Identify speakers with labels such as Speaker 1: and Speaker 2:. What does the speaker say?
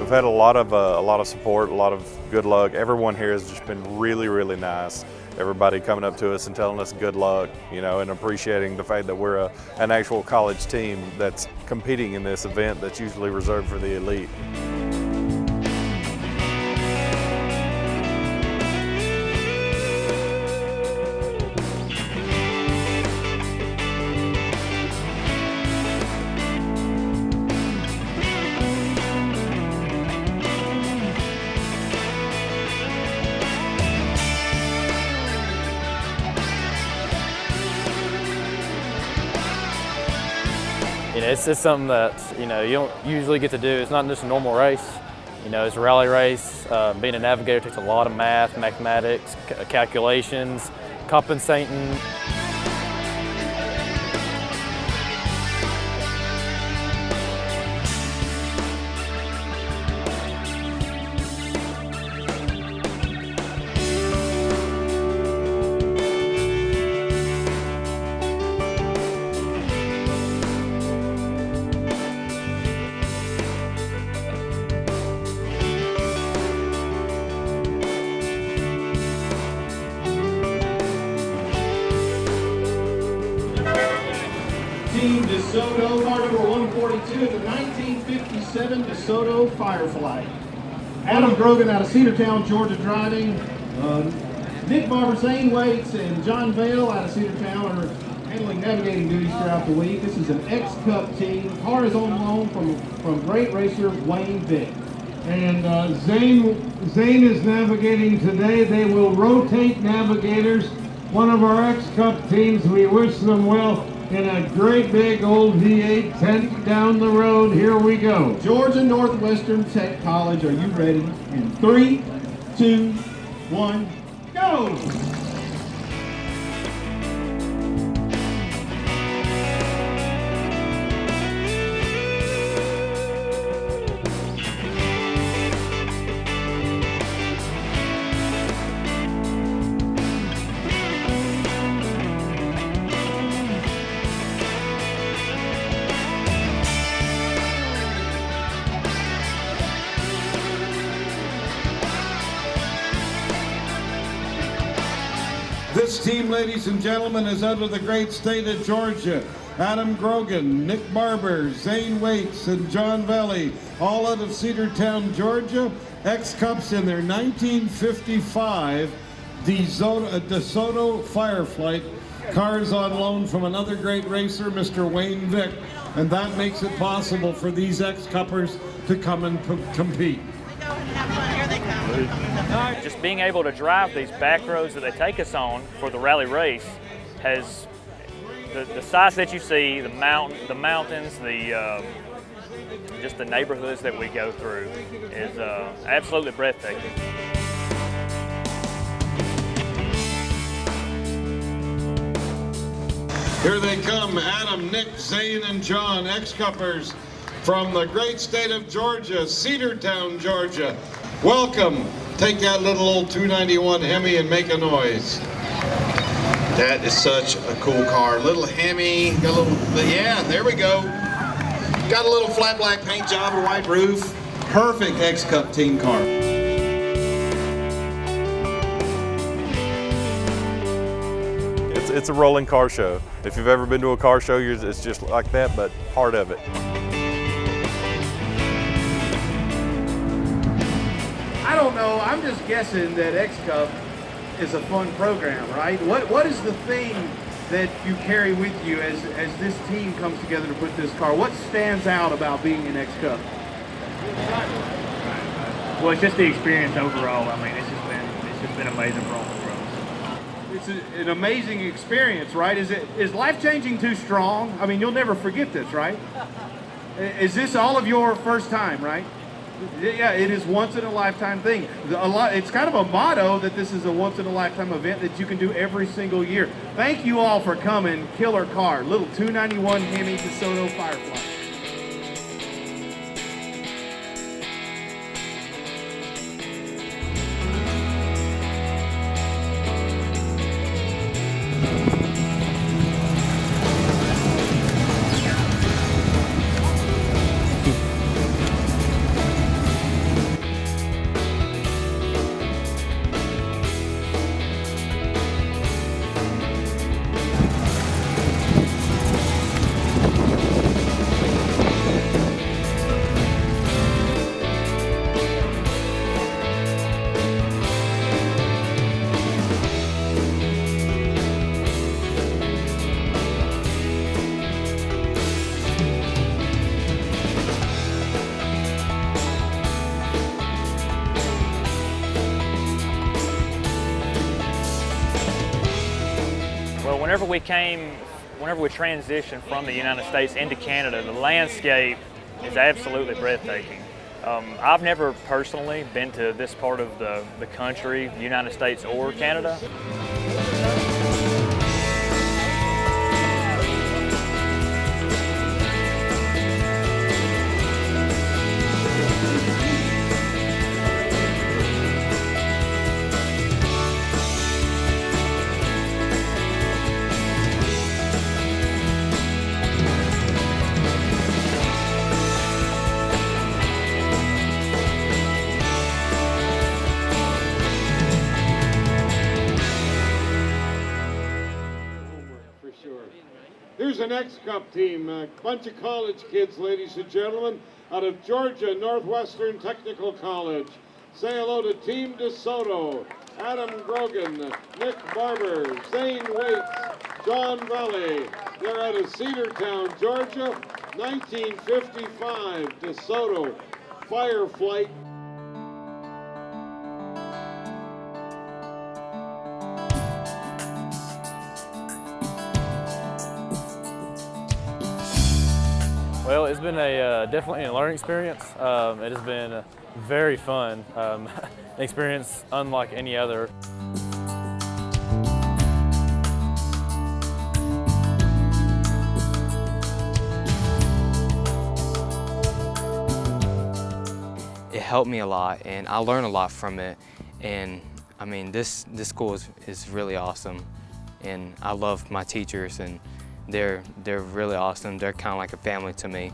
Speaker 1: We've had a lot of support, a lot of good luck. Everyone here has just been really, really nice. Everybody coming up to us and telling us good luck, you know, and appreciating the fact that we're an actual college team that's competing in this event that's usually reserved for the elite.
Speaker 2: It's just something that, you don't usually get to do. It's not just a normal race. It's a rally race. Being a navigator takes a lot of math, mathematics, calculations, compensating.
Speaker 3: Team DeSoto, car number 142 is the 1957 DeSoto Fireflite. Adam Grogan out of Cedartown, Georgia driving. Nick Barber, Zayne Waits, and John Vale out of Cedartown are handling navigating duties throughout the week. This is an X-Cup team. The car is on loan from great racer Wayne Vick.
Speaker 4: And Zayne is navigating today. They will rotate navigators. One of our X-Cup teams, we wish them well in a great big old V8 tent down the road. Here we go.
Speaker 3: Georgia Northwestern Tech College, are you ready? In 3, 2, 1, go!
Speaker 4: This team, ladies and gentlemen, is out of the great state of Georgia. Adam Grogan, Nick Barber, Zayne Waits, and John Valley, all out of Cedartown, Georgia. X-Cups in their 1955 DeSoto Fireflite. Cars on loan from another great racer, Mr. Wayne Vick. And that makes it possible for these X-Cuppers to come and compete.
Speaker 2: Just being able to drive these back roads that they take us on for the rally race has the sights that you see, the mountains, just the neighborhoods that we go through is absolutely breathtaking.
Speaker 4: Here they come, Adam, Nick, Zayne, and John, X-Cuppers from the great state of Georgia, Cedartown, Georgia. Welcome. Take that little old 291 Hemi and make a noise.
Speaker 5: That is such a cool car. Little Hemi, got a little, yeah, there we go. Got a little flat black paint job, a white roof. Perfect X-Cup team car.
Speaker 1: It's a rolling car show. If you've ever been to a car show, it's just like that, but part of it.
Speaker 3: I don't know, I'm just guessing that X-Cup is a fun program, right? What is the thing that you carry with you as this team comes together to put this car? What stands out about being an X-Cup?
Speaker 6: Well, it's just the experience overall. I mean, it's just been amazing for all of us.
Speaker 3: It's an amazing experience, right? Is life-changing too strong? I mean, you'll never forget this, right? Is this all of your first time, right? Yeah, it is once-in-a-lifetime thing. It's kind of a motto that this is a once-in-a-lifetime event that you can do every single year. Thank you all for coming. Killer car, little 291 Hemi DeSoto Fireflite.
Speaker 6: whenever we transitioned from the United States into Canada, the landscape is absolutely breathtaking. I've never personally been to this part of the country, the United States or Canada.
Speaker 4: Here's the next Cup team, a bunch of college kids, ladies and gentlemen, out of Georgia Northwestern Technical College. Say hello to Team DeSoto, Adam Grogan, Nick Barber, Zayne Waits, John Valley. They're out of Cedartown, Georgia, 1955 DeSoto Fireflite.
Speaker 2: Well, it's been definitely a learning experience. It has been very fun, an experience unlike any other.
Speaker 7: It helped me a lot, and I learned a lot from it. And I mean, this school is really awesome, and I love my teachers, and they're really awesome. They're kind of like a family to me.